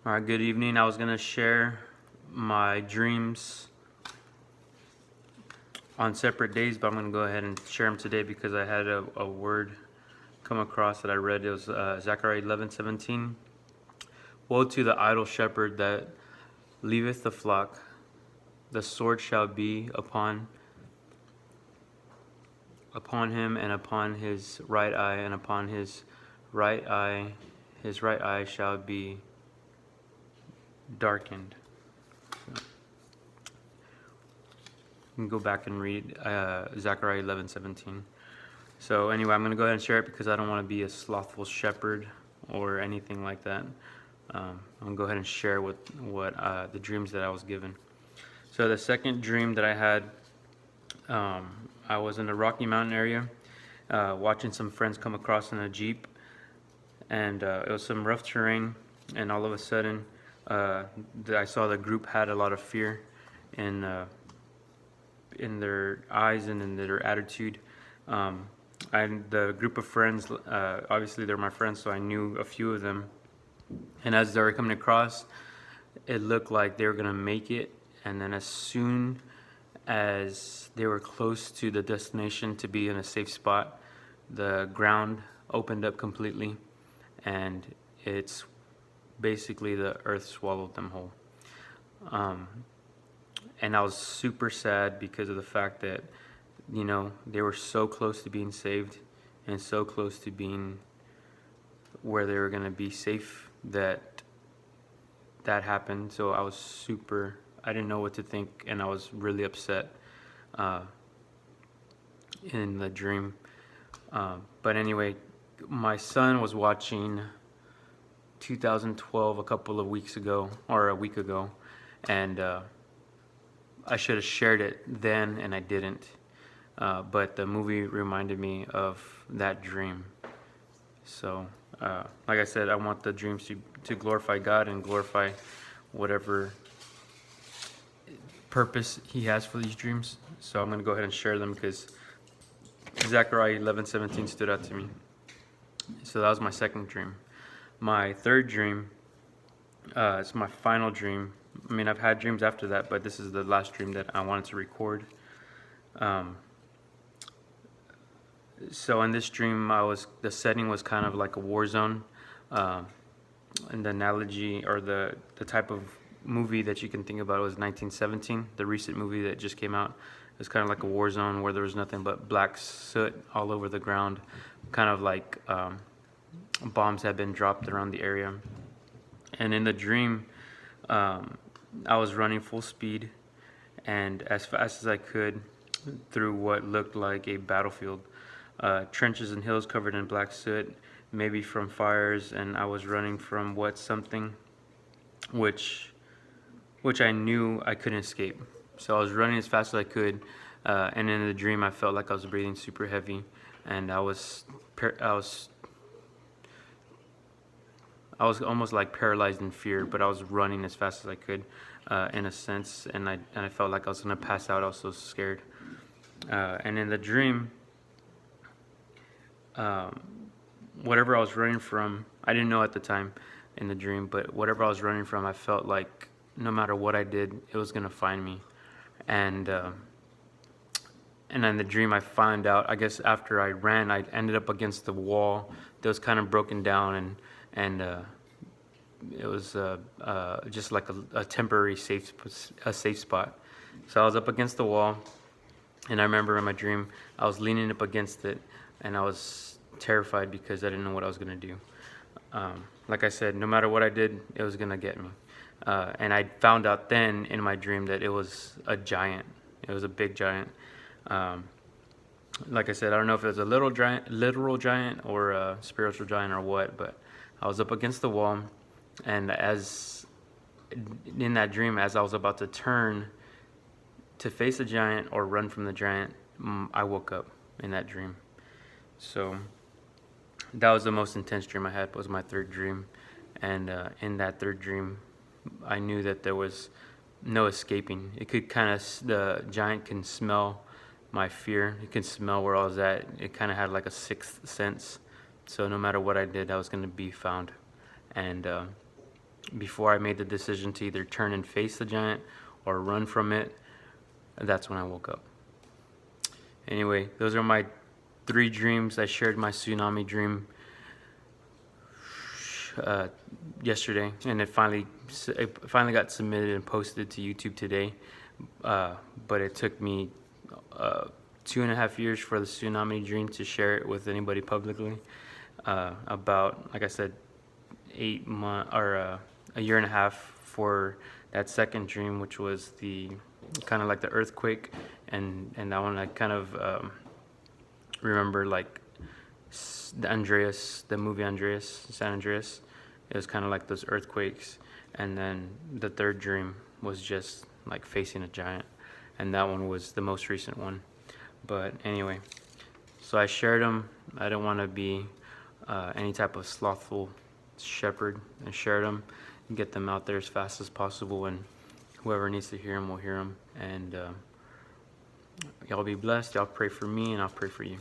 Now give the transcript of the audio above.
Alright, good evening. I was going to share my dreams on separate days, but I'm going to go ahead and share them today because I had a word come across that I read. It was Zechariah 11:17. Woe to the idle shepherd that leaveth the flock. The sword shall be upon him, and upon his right eye, and upon his right eye shall be darkened. You can go back and read Zechariah 11:17. So anyway, I'm going to go ahead and share it because I don't want to be a slothful shepherd or anything like that. I'm going to go ahead and share what the dreams that I was given. So the second dream that I had, I was in the Rocky Mountain area, watching some friends come across in a Jeep, and it was some rough terrain, and all of a sudden I saw the group had a lot of fear in their eyes and in their attitude. And the group of friends, obviously they're my friends, so I knew a few of them. And as they were coming across, it looked like they were going to make it. And then as soon as they were close to the destination to be in a safe spot, the ground opened up completely, and it's basically the earth swallowed them whole. And I was super sad because of the fact that, you know, they were so close to being saved and so close to being where they were going to be safe that happened. So I didn't know what to think, and I was really upset in the dream. But anyway, my son was watching 2012 a couple of weeks ago, or a week ago, and I should have shared it then, and I didn't. But the movie reminded me of that dream. So, like I said, I want the dreams to glorify God and glorify whatever purpose He has for these dreams. So I'm going to go ahead and share them because Zechariah 11:17 stood out to me. So that was my second dream. My third dream, it's my final dream. I mean, I've had dreams after that, but this is the last dream that I wanted to record. So in this dream, the setting was kind of like a war zone, and the analogy or the type of movie that you can think about was 1917, the recent movie that just came out. It was kind of like a war zone where there was nothing but black soot all over the ground, kind of like bombs had been dropped around the area. And in the dream, I was running full speed and as fast as I could through what looked like a battlefield. Trenches and hills covered in black soot, maybe from fires, and I was running from something which I knew I couldn't escape. So I was running as fast as I could, and in the dream I felt like I was breathing super heavy, and I was almost like paralyzed in fear, but I was running as fast as I could, in a sense, and I felt like I was gonna pass out. I was so scared, and in the dream, whatever I was running from, I didn't know at the time in the dream, but whatever I was running from, I felt like no matter what I did, it was gonna find me. And in the dream, I found out, I guess after I ran, I ended up against the wall that was kind of broken down, and it was just like a temporary safe spot. So I was up against the wall, and I remember in my dream, I was leaning up against it, and I was terrified because I didn't know what I was going to do. Like I said, no matter what I did, it was going to get me. And I found out then in my dream that it was a giant. It was a big giant. Like I said, I don't know if it was a literal giant or a spiritual giant or what, but I was up against the wall, and in that dream, as I was about to turn to face the giant or run from the giant, I woke up in that dream. So that was the most intense dream I had, was my third dream. And in that third dream, I knew that there was no escaping. It could the giant can smell my fear. It can smell where I was at. It kind of had like a sixth sense. So no matter what I did, I was going to be found. And before I made the decision to either turn and face the giant or run from it. That's when I woke up. Anyway, those are my 3 dreams. I shared my tsunami dream yesterday, and it finally got submitted and posted to YouTube today. But it took me 2.5 years for the tsunami dream to share it with anybody publicly. About, like I said, 8 months or a year and a half for that second dream, which was the kind of like the earthquake, and that one I kind of remember, like the movie Andreas, San Andreas. It was kind of like those earthquakes, and then the third dream was just like facing a giant, and that one was the most recent one. But anyway, so I shared them. I didn't want to be any type of slothful shepherd, and shared them and get them out there as fast as possible, and whoever needs to hear them will hear them. And y'all be blessed. Y'all pray for me, and I'll pray for you.